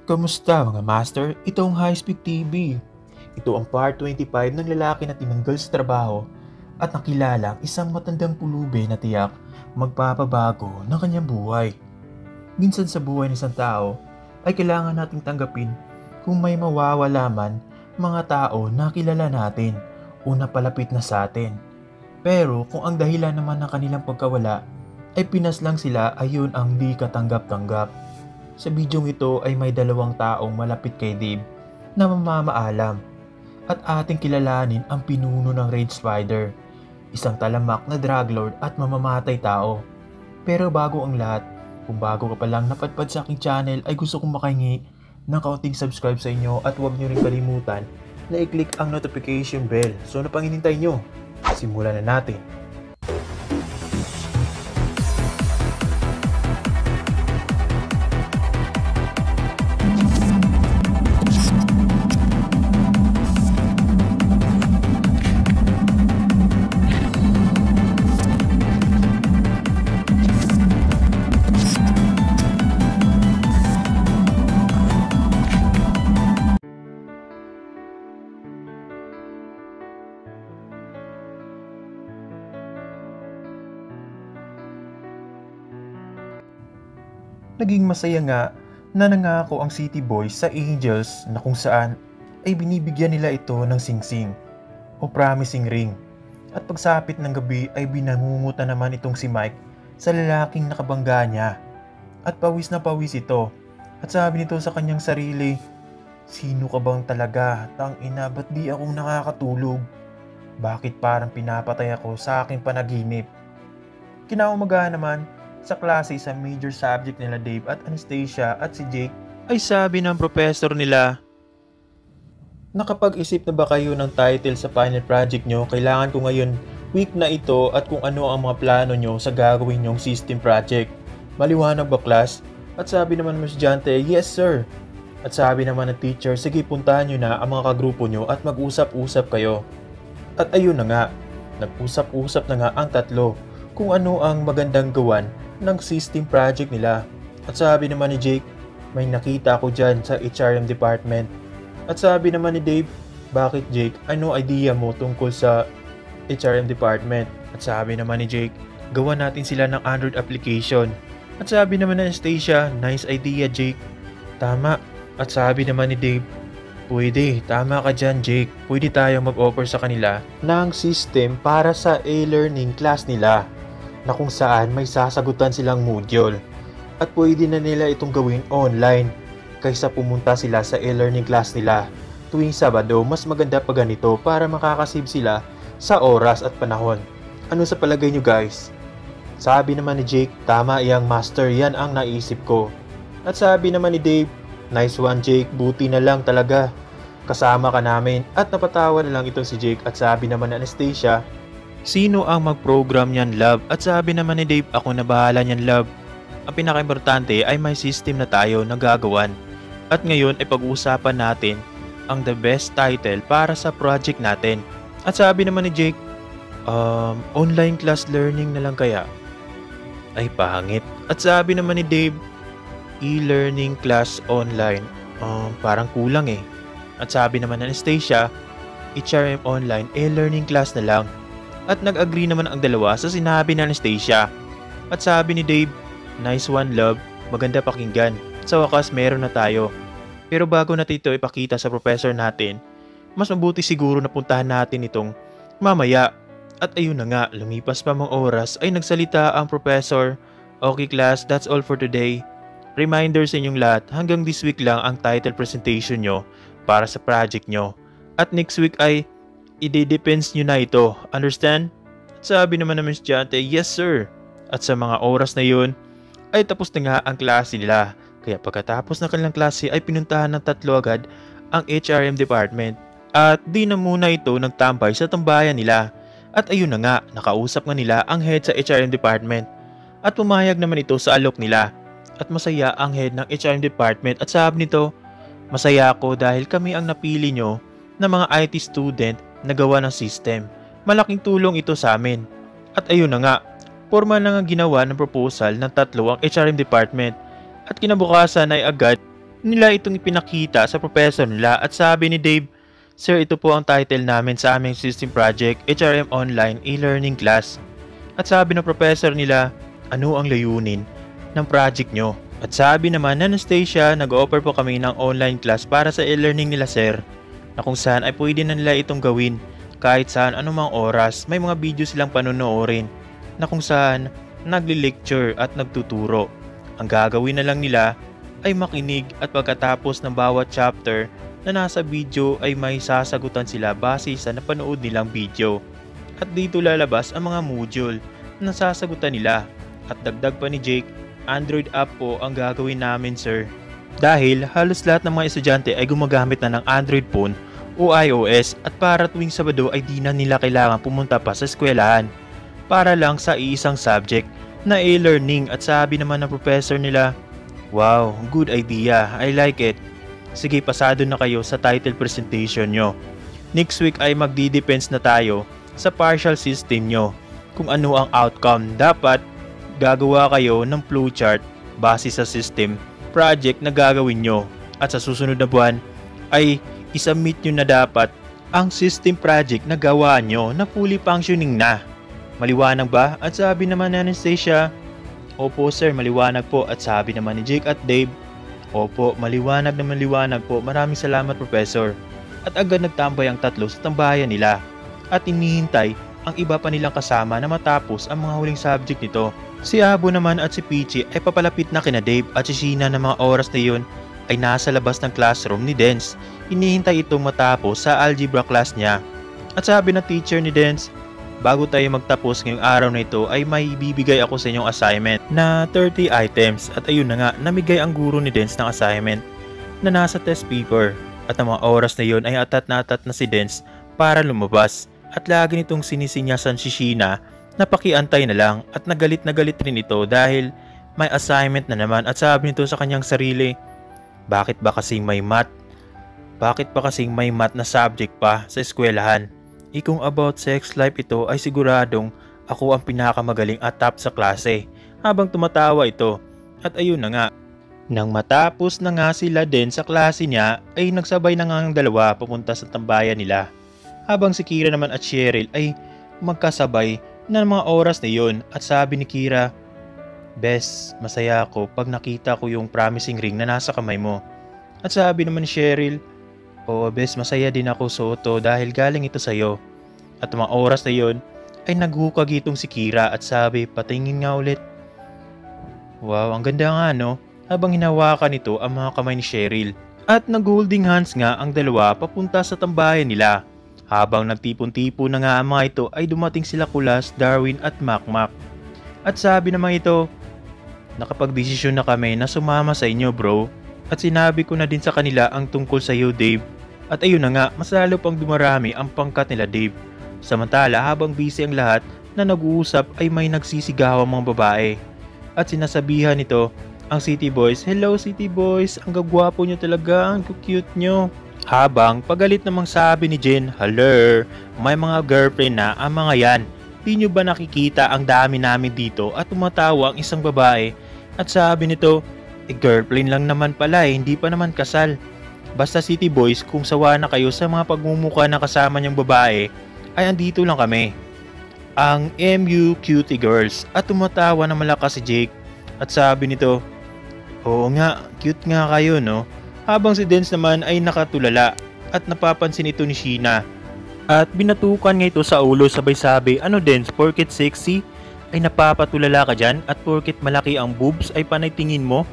Kamusta mga master? Ito ang High Speak TV. Ito ang part 25 ng lalaki na tinanggal sa trabaho at nakilala ang isang matandang pulubi na tiyak magpapabago ng kanyang buhay. Minsan sa buhay ng isang tao ay kailangan nating tanggapin kung may mawawala man mga tao na kilala natin o napalapit na sa atin. Pero kung ang dahilan naman ng kanilang pagkawala ay pinaslang sila, ayun ang di katanggap-tanggap. Sa bidyong ito ay may dalawang taong malapit kay Dave na mamamaalam at ating kilalanin ang pinuno ng Rage Spider, isang talamak na drug lord at mamamatay tao. Pero bago ang lahat, kung bago ka pa lang napadpad sa aking channel ay gusto kong makahingi ng kaunting subscribe sa inyo at huwag nyo rin kalimutan na i-click ang notification bell. So ano pang hinintay nyo? Simulan na natin. Naging masaya nga na nangako ang City Boys sa Angels na kung saan ay binibigyan nila ito ng singsing o promising ring. At pagsapit ng gabi ay binangungutan naman itong si Mike sa lalaking nakabangga niya. At pawis na pawis ito. At sabi nito sa kanyang sarili, "Sino ka bang talaga? Tangina, ba't di akong nakakatulog? Bakit parang pinapatay ako sa aking panaginip?" Kinaumaga naman, sa klase sa major subject nila Dave at Anastasia at si Jake ay sabi ng professor nila, "Nakapag-isip na ba kayo ng title sa final project nyo? Kailangan ko ngayon week na ito at kung ano ang mga plano nyo sa gagawin nyong system project. Maliwanag ba class?" At sabi naman ng estudyante, "Yes sir." At sabi naman ng teacher, "Sige, puntahan nyo na ang mga kagrupo nyo at mag-usap-usap kayo." At ayun na nga, nag-usap-usap na nga ang tatlo kung ano ang magandang gawan ng system project nila. At sabi naman ni Jake, "May nakita ako dyan sa HRM department." At sabi naman ni Dave, "Bakit Jake? Ano idea mo tungkol sa HRM department?" At sabi naman ni Jake, "Gawa natin sila ng Android application." At sabi naman ni Anastasia, "Nice idea Jake." "Tama." At sabi naman ni Dave, "Pwede, tama ka dyan Jake. Pwede tayong mag-offer sa kanila ng system para sa e-learning class nila na kung saan may sasagutan silang module. At pwede na nila itong gawin online kaysa pumunta sila sa e-learning class nila tuwing Sabado. Mas maganda pa ganito para makakasave sila sa oras at panahon. Ano sa palagay nyo guys?" Sabi naman ni Jake, "Tama iyang master, yan ang naisip ko." At sabi naman ni Dave, "Nice one Jake, buti na lang talaga kasama ka namin." At napatawa na lang itong si Jake. At sabi naman ni Anastasia, "Sino ang mag-program niyan love?" At sabi naman ni Dave, "Ako na bahala niyan love. Ang pinaka-importante ay may system na tayo na gagawan. At ngayon ay pag-uusapan natin ang the best title para sa project natin." At sabi naman ni Jake, "Online class learning na lang kaya?" Ay pangit. At sabi naman ni Dave, "E-learning class online. Parang kulang eh." At sabi naman ni Anastasia, "HRM online, e-learning class na lang." At nag-agree naman ang dalawa sa sinabi ni Anastasia. At sabi ni Dave, "Nice one love, maganda pakinggan. Sa wakas meron na tayo. Pero bago natin ito ipakita sa professor natin, mas mabuti siguro na puntahan natin itong mamaya." At ayun na nga, lumipas pa mga oras ay nagsalita ang professor. "Okay class, that's all for today. Reminder sa inyong lahat, hanggang this week lang ang title presentation nyo para sa project nyo. At next week ay i-depends nyo na ito. Understand?" At sabi naman ng estudyante, "Yes sir." At sa mga oras na yun, ay tapos na nga ang klase nila. Kaya pagkatapos ng kanilang klase ay pinuntahan ng tatlo agad ang HRM department. At di na muna ito nagtambay sa tambayan nila. At ayun na nga, nakausap nga nila ang head sa HRM department. At pumayag naman ito sa alok nila. At masaya ang head ng HRM department at sabi nito, "Masaya ako dahil kami ang napili nyo na mga IT student na gawa ng system. Malaking tulong ito sa amin." At ayun na nga, formal na nga ginawa ng proposal ng tatlo ang HRM department at kinabukasan ay agad nila itong ipinakita sa professor nila at sabi ni Dave, "Sir, ito po ang title namin sa aming system project, HRM Online e-learning class." At sabi ng professor nila, "Ano ang layunin ng project nyo?" At sabi naman na Anastasia, "Nag-offer po kami ng online class para sa e-learning nila, sir, na kung saan ay pwede na nila itong gawin kahit saan anumang oras. May mga video silang panonoorin na kung saan nagli-lecture at nagtuturo. Ang gagawin na lang nila ay makinig at pagkatapos ng bawat chapter na nasa video ay may sasagutan sila base sa napanood nilang video. At dito lalabas ang mga module na sasagutan nila." At dagdag pa ni Jake, "Android app po ang gagawin namin, sir. Dahil halos lahat ng mga estudyante ay gumagamit na ng Android phone o iOS at para tuwing Sabado ay di na nila kailangan pumunta pa sa eskwelahan para lang sa iisang subject na e-learning." At sabi naman ng professor nila, "Wow, good idea. I like it. Sige, pasado na kayo sa title presentation nyo. Next week ay magdi-depends na tayo sa partial system nyo. Kung ano ang outcome, dapat gagawa kayo ng flowchart base sa system project na gagawin nyo. At sa susunod na buwan ay isubmit nyo na dapat ang system project na gawa nyo na fully functioning na. Maliwanag ba?" At sabi naman ni Anastasia, "Opo sir, maliwanag po." At sabi naman ni Jake at Dave, "Opo, maliwanag na maliwanag po. Maraming salamat, Professor." At agad nagtambay ang tatlo sa tambayan nila at inihintay ang iba pa nilang kasama na matapos ang mga huling subject nito. Si Abo naman at si Peachy ay papalapit na kina Dave at si Sheena na mga oras na yun ay nasa labas ng classroom ni Dance. Inihintay itong matapos sa algebra class niya. At sabi ng teacher ni Dance, "Bago tayo magtapos ngayong araw na ito ay may bibigay ako sa inyong assignment na 30 items." At ayun na nga, namigay ang guro ni Dance ng assignment na nasa test paper. At ang mga oras na yun ay atat na si Dance para lumabas. At lagi nitong sinisinyasan si Sheena na pakiantay na lang at nagalit rin ito dahil may assignment na naman. At sabi nito sa kanyang sarili, bakit ba kasing may math na subject pa sa eskwelahan? Kung about sex life ito ay siguradong ako ang pinakamagaling at top sa klase. Habang tumatawa ito. At ayun na nga, nang matapos na nga sila din sa klase niya ay nagsabay na nga ang dalawa papunta sa tambayan nila. Habang si Kira naman at Cheryl ay magkasabay na mga oras na yon. At sabi ni Kira, "Bes, masaya ako pag nakita ko yung promising ring na nasa kamay mo." At sabi naman ni Cheryl, "Oo Bes, masaya din ako, Soto, dahil galing ito sa'yo." At mga oras na yon ay naghukag itong si Kira at sabi, "Patingin nga ulit." Wow, ang ganda nga no? Habang hinawakan nito ang mga kamay ni Cheryl. At nag-holding hands nga ang dalawa papunta sa tambayan nila. Habang nagtipon-tipon na nga ang mga ito ay dumating sila Kulas, Darwin at Makmak. At sabi naman ito, "Nakapag-desisyon na kami na sumama sa inyo, bro. At sinabi ko na din sa kanila ang tungkol sa iyo, Dave." At ayun na nga, mas lalo pang dumarami ang pangkat nila Dave. Samantala habang busy ang lahat na nag-uusap ay may nagsisigaw ang mga babae. At sinasabihan nito ang City Boys, "Hello City Boys, ang gagwapo nyo talaga, ang cute nyo." Habang pagalit namang sabi ni Jen, "Hello, may mga girlfriend na ang mga yan. Di nyo ba nakikita ang dami namin dito?" At tumatawa ang isang babae. At sabi nito, "Girlfriend lang naman pala, hindi pa naman kasal. Basta City Boys, kung sawa na kayo sa mga pagmumukha na kasama niyang babae, ay andito lang kami, ang MU Cutie Girls." At tumatawa na malakas si Jake. At sabi nito, "Oo nga, cute nga kayo no?" Habang si Dance naman ay nakatulala at napapansin ito ni Sheena. At binatukan nga ito sa ulo sabay sabi, "Ano Dance, porket sexy ay napapatulala ka dyan at porket malaki ang boobs ay panay tingin mo?"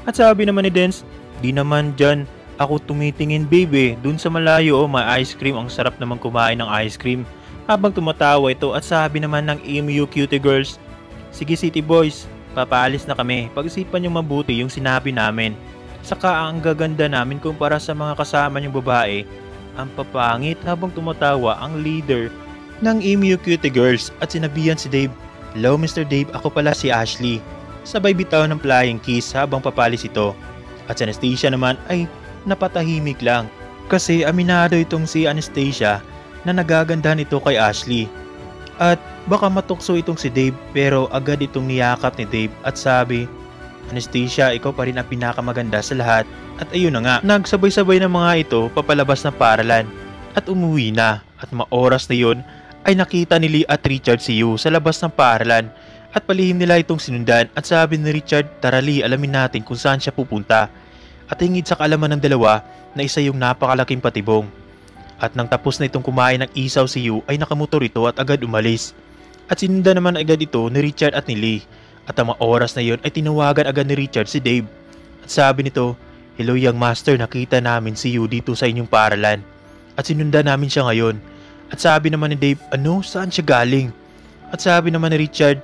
At sabi naman ni Dance, "Di naman dyan ako tumitingin baby, dun sa malayo may ice cream, ang sarap naman kumain ng ice cream." Habang tumatawa ito at sabi naman ng MU Cutie Girls, "Sige City Boys, papaalis na kami. Pag-isipan nyo mabuti yung sinabi namin. Saka ang gaganda namin kumpara sa mga kasama niyong babae, ang papangit." Habang tumatawa ang leader ng MU Cutie Girls at sinabihan si Dave, "Hello Mr. Dave, ako pala si Ashley." Sabay bitaw ng flying kiss habang papalis ito. At si Anastasia naman ay napatahimik lang kasi aminado itong si Anastasia na nagaganda nito kay Ashley. At baka matukso itong si Dave pero agad itong niyakap ni Dave at sabi, Anastasia, ikaw pa rin ang pinakamaganda sa lahat. At ayun na nga, nagsabay-sabay na mga ito papalabas ng paaralan at umuwi na. At mga oras na yun ay nakita ni Lee at Richard si Yu sa labas ng paaralan at palihim nila itong sinundan at sabi ni Richard, tara Lee, alamin natin kung saan siya pupunta. At hingid sa kaalaman ng dalawa na isa yung napakalaking patibong. At nang tapos na itong kumain ng isaw si Yu ay nakamotor ito at agad umalis. At sinundan naman agad ito ni Richard at ni Lee. At ang mga oras na yon ay tinawagan agad ni Richard si Dave. At sabi nito, hello young master, nakita namin si Yu dito sa inyong paaralan. At sinundan namin siya ngayon. At sabi naman ni Dave, ano? Saan siya galing? At sabi naman ni Richard,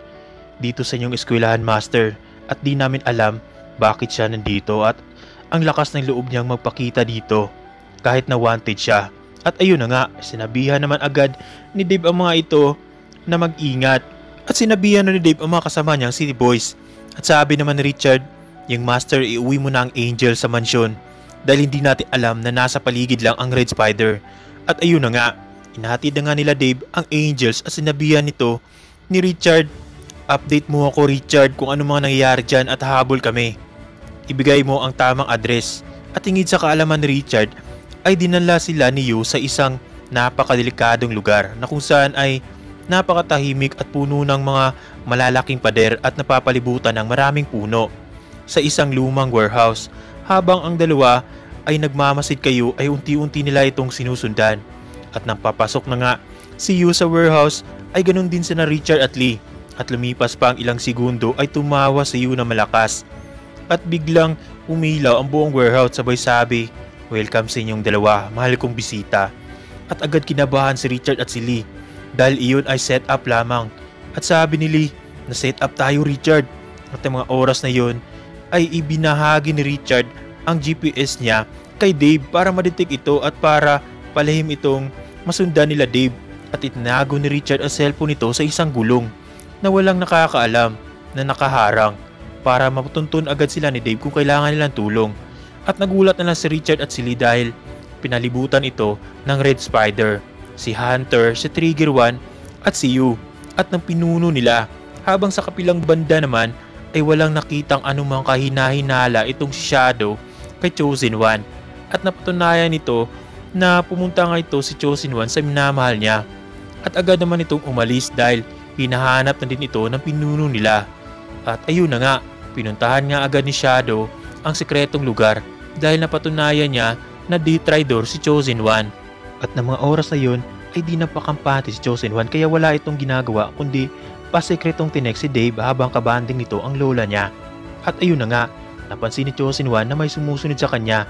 dito sa inyong eskwelahan master. At di namin alam bakit siya nandito at ang lakas ng loob niyang magpakita dito kahit na wanted siya. At ayun na nga, sinabihan naman agad ni Dave ang mga ito na mag-ingat. At sinabihan na ni Dave ang mga kasama niyang City Boys. At sabi naman ni Richard, yung master, iuwi mo na ang Angel sa mansyon dahil hindi natin alam na nasa paligid lang ang Red Spider. At ayun na nga, inahatid na nga nila Dave ang Angels at sinabihan nito ni Richard, update mo ako Richard kung ano mga nangyayari dyan at habol kami. Ibigay mo ang tamang address. At hingid sa kaalaman ni Richard ay dinala sila ni Yu sa isang napakadelikadong lugar na kung saan ay napakatahimik at puno ng mga malalaking pader at napapalibutan ng maraming puno sa isang lumang warehouse. Habang ang dalawa ay nagmamasid kayo ay unti-unti nila itong sinusundan. At nang papasok na nga si Yu sa warehouse ay ganun din sina Richard at Lee. At lumipas pa ang ilang segundo ay tumawa si Yu na malakas. At biglang umilaw ang buong warehouse sabay sabi, welcome sa inyong dalawa, mahal kong bisita. At agad kinabahan si Richard at si Lee dahil iyon ay set up lamang. At sabi ni Lee, na set up tayo Richard. At ang mga oras na yun ay ibinahagi ni Richard ang GPS niya kay Dave para madetect ito at para palihim itong masundan nila Dave. At itinago ni Richard ang cellphone nito sa isang gulong na walang nakakaalam na nakaharang para matuntun agad sila ni Dave kung kailangan nilang tulong. At nagulat na lang si Richard at si Lee dahil pinalibutan ito ng Red Spider, si Hunter, si Trigger 1 at si Yu at ng pinuno nila. Habang sa kapilang banda naman ay walang nakitang anumang kahina-hinala itong si Shadow kay Chosen One. At napatunayan nito na pumunta nga ito si Chosen One sa minamahal niya. At agad naman itong umalis dahil hinahanap na din ito ng pinuno nila. At ayun na nga, pinuntahan nga agad ni Shadow ang sekretong lugar dahil napatunayan niya na detraidor si Chosen One. At ng mga oras na yun ay di napakampante si Chosen One kaya wala itong ginagawa kundi pasekretong tinek si Dave habang kabanding nito ang lola niya. At ayun na nga, napansin ni Chosen One na may sumusunod sa kanya.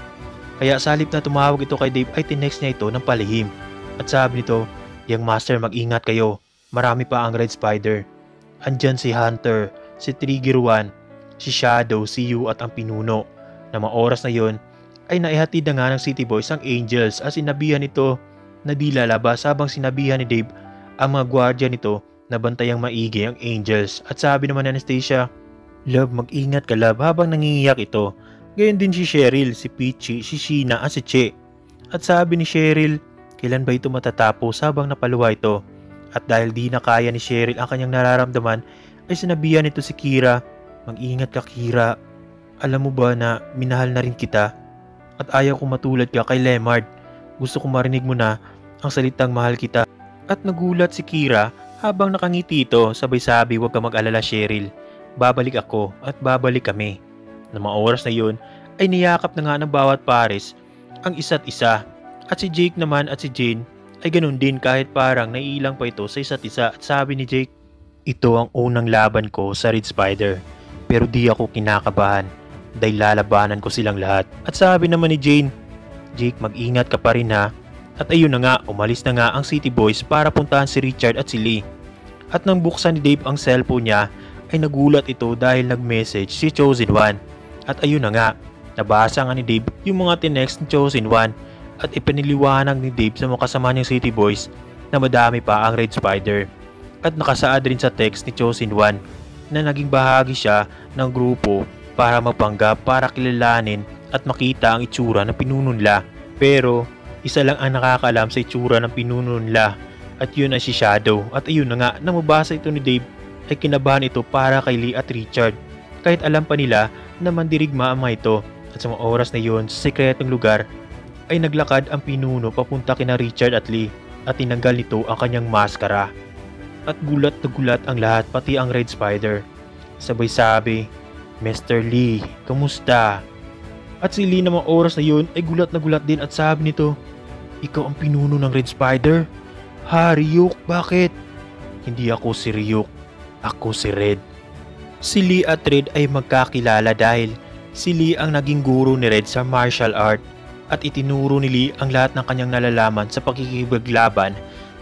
Kaya sa halip na tumawag ito kay Dave ay tinext niya ito ng palihim. At sabi nito, "Young master, mag-ingat kayo. Marami pa ang Red Spider. Andyan si Hunter, si Trigger 1, si Shadow, si Yu at ang pinuno." Na mga oras na yon ay naihatid na nga ng City Boys ang Angels at sinabihan ito na di lalabas habang sinabihan ni Dave ang mga gwardya nito na bantayang maigi ang Angels. At sabi naman ni Anastasia, "Love, mag-ingat ka love," habang nangingiyak ito. Gayon din si Cheryl, si Peachy, si Sheena at si Che. At sabi ni Cheryl, kailan ba ito matatapos habang napaluwa ito? At dahil di na kaya ni Cheryl ang kanyang nararamdaman ay sinabihan nito si Kira, "Mag-ingat ka Kira. Alam mo ba na minahal na rin kita? At ayaw kong matulad ka kay Lemard. Gusto kong marinig mo na ang salitang mahal kita." At nagulat si Kira habang nakangiti ito sabay sabi, "Huwag ka mag-alala Cheryl. Babalik ako at babalik kami." Na mga oras na yun ay niyakap na nga ng bawat pares ang isa't isa. At si Jake naman at si Jane ay ganun din kahit parang naiilang pa ito sa isa't isa. At sabi ni Jake, "Ito ang unang laban ko sa Red Spider. Pero di ako kinakabahan dahil lalabanan ko silang lahat." At sabi naman ni Jane, "Jake, mag-ingat ka pa rin ha." At ayun na nga, umalis na nga ang City Boys para puntahan si Richard at si Lee. At nang buksan ni Dave ang cellphone niya ay nagulat ito dahil nag-message si Chosen One. At ayun na nga, nabasa nga ni Dave yung mga tinext ni Chosen One at ipiniliwanag ni Dave sa mga kasama niyang City Boys na madami pa ang Red Spider. At nakasaad rin sa text ni Chosen One na naging bahagi siya ng grupo para magpanggap para kilalanin at makita ang itsura ng pinuno nila. Pero isa lang ang nakakaalam sa itsura ng pinuno nila at yun ay si Shadow. At ayun na nga, nang mabasa ito ni Dave ay kinabahan ito para kay Lee at Richard. kahit alam pa nila na mandirigma ang mga ito. At sa mga oras na yun, sa sekretong lugar, ay naglakad ang pinuno papunta kina Richard at Lee at tinanggal nito ang kanyang maskara. At gulat na gulat ang lahat, pati ang Red Spider. Sabay sabi, "Mr. Lee, kamusta?" At si Lee na mga oras na yun ay gulat na gulat din at sabi nito, "Ikaw ang pinuno ng Red Spider?" "Ha, Ryuk, bakit?" "Hindi ako si Ryuk, ako si Red." Si Lee at Red ay magkakilala dahil si Lee ang naging guro ni Red sa martial art at itinuro ni Lee ang lahat ng kanyang nalalaman sa pakikipaglaban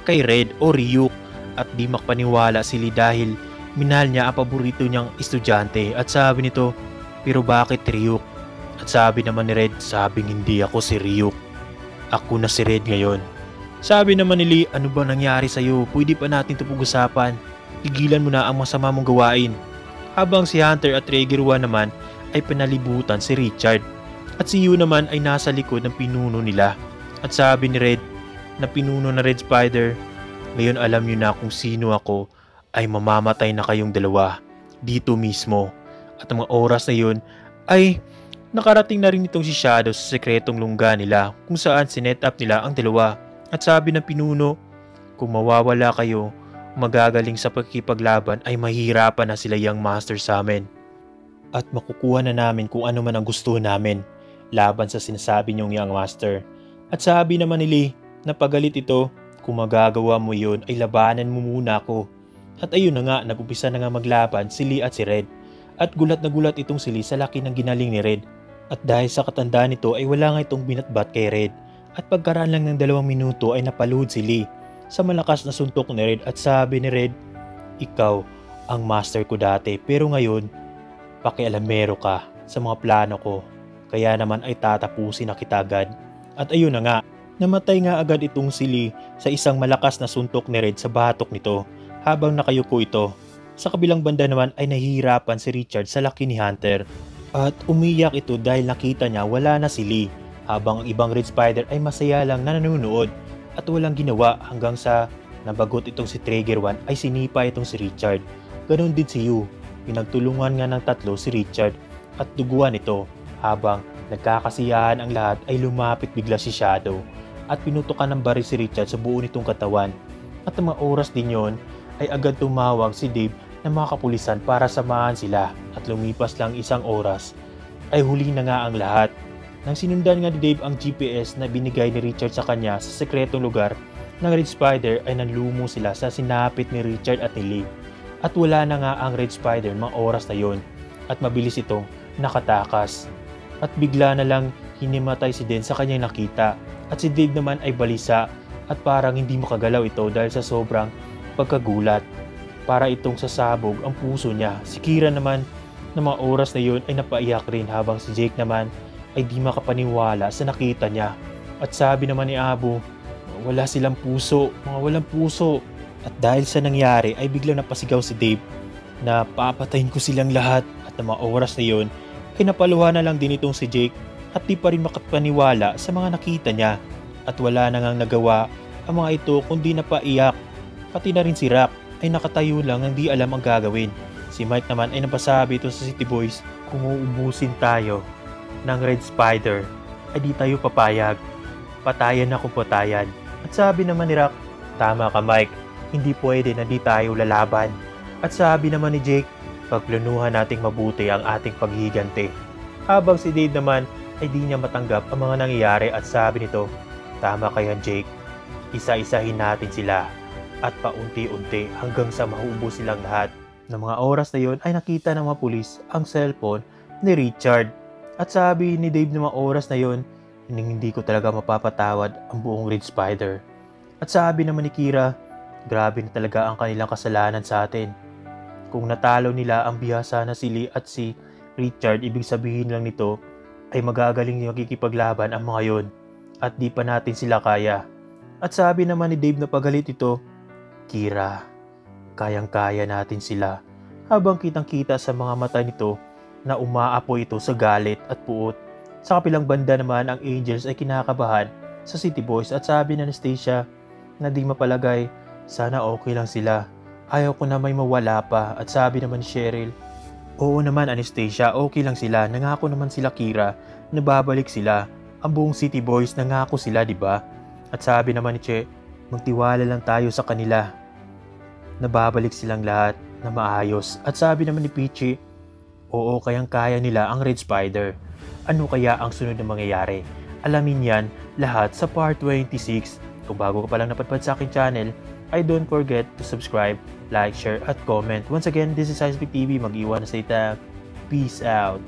kay Red o Ryuk. At di makapaniwala si Lee dahil minahal niya ang paborito niyang estudyante at sabi nito, "Pero bakit Ryuk?" At sabi naman ni Red, "Sabing hindi ako si Ryuk, ako na si Red ngayon." Sabi naman ni Lee, "Ano ba nangyari sa'yo? Pwede pa natin ito pag-usapan. Tigilan mo na ang masama mong gawain." Habang si Hunter at Trigger 1 naman ay pinalibutan si Richard. At si Yu naman ay nasa likod ng pinuno nila. At sabi ni Red na pinuno na Red Spider, "Ngayon alam niyo na kung sino ako, ay mamamatay na kayong dalawa dito mismo." At ang mga oras na yun ay nakarating na rin itong si Shadow sa sekretong lungga nila kung saan sinet up nila ang dalawa. At sabi ng pinuno, "Kung mawawala kayo, magagaling sa pagkipaglaban ay mahirapan na sila Young Master sa amin. At makukuha na namin kung ano man ang gusto namin laban sa sinasabi niyong Young Master." At sabi naman ni Lee na pagalit ito, "Kung magagawa mo yun ay labanan mo muna ako." At ayun na nga, nag-umpisa na nga maglaban si Lee at si Red. At gulat na gulat itong si Lee sa laki ng ginaling ni Red. At dahil sa katandaan nito ay wala nga itong binatbat kay Red. At pagkaraan lang ng 2 minuto ay napaluhod si Lee sa malakas na suntok ni Red at sabi ni Red, "Ikaw ang master ko dati pero ngayon pakialamero ka sa mga plano ko. Kaya naman ay tatapusin na kita agad." At ayun na nga, namatay nga agad itong si Lee sa isang malakas na suntok ni Red sa batok nito habang nakayuko ito. Sa kabilang banda naman ay nahihirapan si Richard sa laki ni Hunter. At umiyak ito dahil nakita niya wala na si Lee, habang ang ibang Red Spider ay masaya lang na nanonood at walang ginawa hanggang sa nabagot itong si Trigger 1 ay sinipa itong si Richard. Ganon din si Yu, pinagtulungan nga ng tatlo si Richard at duguan ito. Habang nagkakasiyahan ang lahat ay lumapit bigla si Shadow at pinutukan ng baril si Richard sa buo nitong katawan. At ang mga oras din yon ay agad tumawag si Dave ng mga kapulisan para samahan sila. At lumipas lang isang oras ay huli na nga ang lahat. Nang sinundan nga ni Dave ang GPS na binigay ni Richard sa kanya sa sekretong lugar ng Red Spider ay nanlumo sila sa sinapit ni Richard at ni Lee. At wala na nga ang Red Spider mga oras na yon at mabilis itong nakatakas. At bigla na lang hinimatay si Den sa kanyang nakita. At si Dave naman ay balisa at parang hindi makagalaw ito dahil sa sobrang pagkagulat. Para itong sasabog ang puso niya. Si Kira naman na mga oras na yun ay napaiyak rin habang si Jake naman ay di makapaniwala sa nakita niya. At sabi naman ni Abu, "Wala silang puso, mga walang puso." At dahil sa nangyari ay biglang napasigaw si Dave na papatayin ko silang lahat. At na mga oras na yun ay napaluhan na lang din itong si Jake at di pa rin makapaniwala sa mga nakita niya. At wala na ngang nagawa ang mga ito kundi napaiyak. Pati na rin si Rock ay nakatayo lang nang di alam ang gagawin. Si Mike naman ay napasabi ito sa City Boys, "Kung uubusin tayo ng Red Spider ay di tayo papayag. Patayan ako patayan." At sabi naman ni Rock, "Tama ka Mike, hindi pwede na di tayo lalaban." At sabi naman ni Jake, "Pagplanuhan nating mabuti ang ating paghihigante." Habang si Dave naman ay di niya matanggap ang mga nangyayari at sabi nito, "Tama ka yan Jake, isa-isahin natin sila at paunti-unti hanggang sa maubos silang lahat." Ng mga oras na yon ay nakita ng mga pulis ang cellphone ni Richard. At sabi ni Dave ng mga oras na yon, hindi ko talaga mapapatawad ang buong Red Spider." At sabi naman ni Kira, "Grabe na talaga ang kanilang kasalanan sa atin. Kung natalo nila ang bihasa na si Lee at si Richard, ibig sabihin lang nito ay magagaling yung makikipaglaban ang mga yon at di pa natin sila kaya." At sabi naman ni Dave na pagalit ito, "Kira, kayang-kaya natin sila." Habang kitang-kita sa mga mata nito na umaapoy ito sa galit at puot. Sa kapilang banda naman ang Angels ay kinakabahan sa City Boys at sabi na Anastasia na di mapalagay, "Sana okay lang sila. Ayaw ko na may mawala pa." At sabi naman ni Cheryl, Oo naman Anastasia, okay lang sila. Nangako naman sila Kira na babalik sila. Ang buong City Boys nangako sila, di ba? At sabi naman ni Che, magtiwala lang tayo sa kanila. Nababalik silang lahat na maayos. At sabi naman ni Peachy, oo, kayang kaya nila ang Red Spider. Ano kaya ang sunod na mangyayari? Alamin yan lahat sa part 26. Kung bago ka palang napadpad sa aking channel, ay don't forget to subscribe, like, share, at comment. Once again, this is Icepick TV. Mag-iwan na sa itag. Peace out.